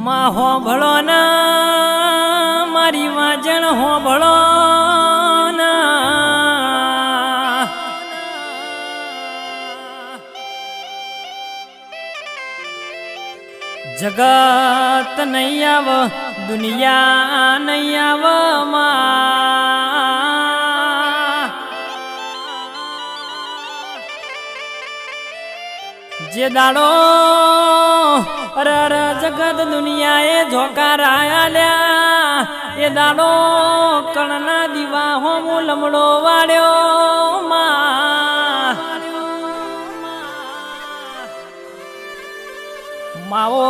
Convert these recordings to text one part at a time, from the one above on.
માં હોભળો ના મારી વાજણ હોભળો ના જગત નહીં આવ દુનિયા નહીં આવ માં જે દાડો અરે અરે જગત દુનિયાએ ઝોકારા આલ્યા એ દાડો કણના દીવા હોમો લમડો વાળ્યો માવો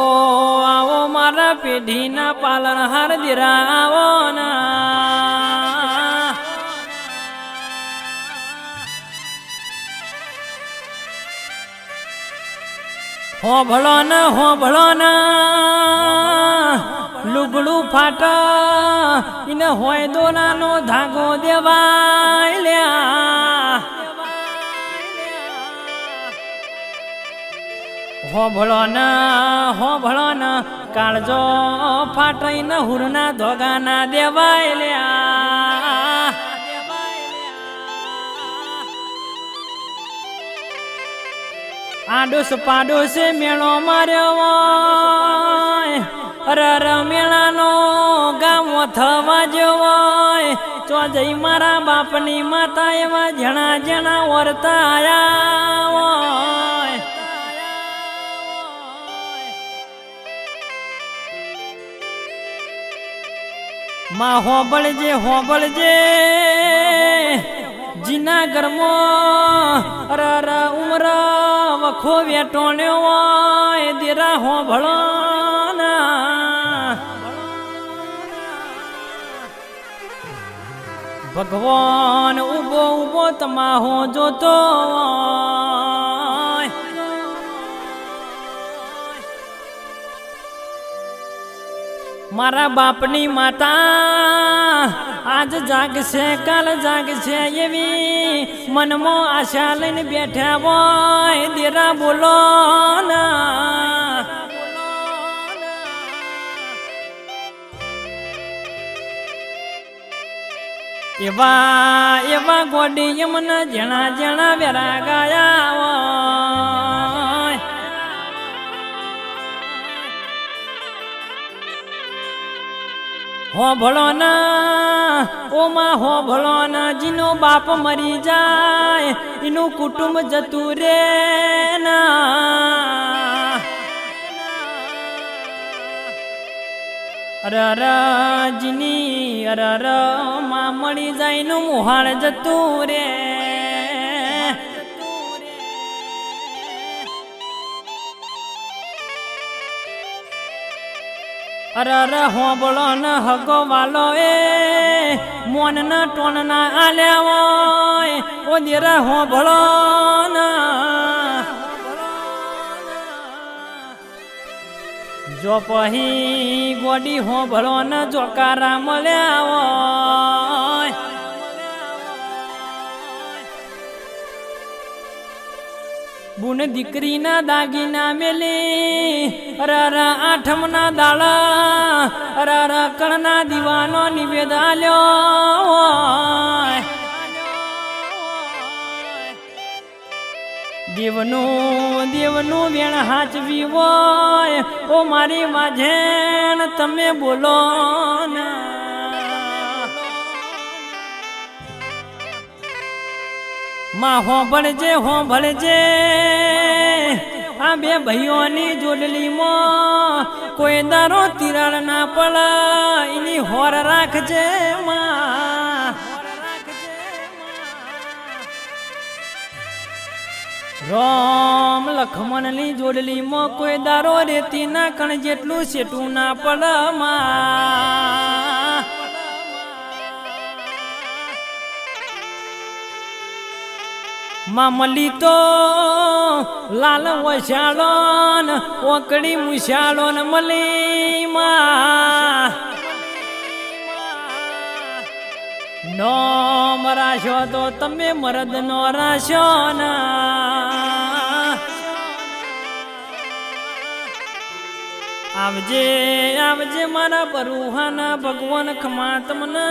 આવો મારા પેઢીના પાલન હાર દીરા આવો ના હોભળો ના લુગડું ફાટ એને હોય દોરાનો ધાગો દેવાય લ્યા હોભળો ના કાળજો ફાટાઈને હુરના ધોગાના દેવાય લ્યા આડોશ પાડોશે મેળો માર્યો હોય અરે મેળાનો ગામો થવા જેવો હોય તો જઈ મારા બાપની માતા એવા જણા જણા વર્તા આયા હોય માં હોબળજે જીના ઘરમાં અરે ઉમર વખો વેટોણ્યો હોય દેરા હોભળો ના ભગવાન ઉભો તમાહો જોતો મારા બાપની માતા આજ જાગશે કાલ જાગશે એવી મનમાં આશા લઈને બેઠા હોય દેરા બોલો ના એવા ગોડી એમના જણા વેરા ગાયા હોય હોભળો ના ઓમાં હોભળો ના જીનો બાપ મરી જાય એનું કુટુંબ જતું રે ના અરે જીની અરે માં મળી જાય નું મુહાળ જતું રે અરે હોબળો ન હગો વાલો એ મોન ના ટોન ના આલ્યા હોય ઓ દેરા હોબળો ના જો પહી ગોડી હોબળો ન જોકારા મળ્યા હોય બુન દીકરીના દાગીના મેલી અરે આઠમના દાડા અરે કણના દીવાનો નિવેદ આલ્યો દેવનું વેણ હાચવી હોય ઓ મારી માઝેણ તમે બોલો ના માં હોભળજે આ બે ભાઈઓની જોડલીમાં કોઈ દારો તિરાડ ના પડ એની હોર રાખજે માં રામ લખમણની જોડલીમાં કોઈ દારો રેતી ના કણ જેટલું સેટું ના પડ માં મામલી તો લાલ વસાળો ન ઓકડી મુસાળો ન મલી માં નો મરાશો તો તમે મરદ નો રાશો ના આવજે આવજે મારા બરુહાના ભગવાન ખમા તમને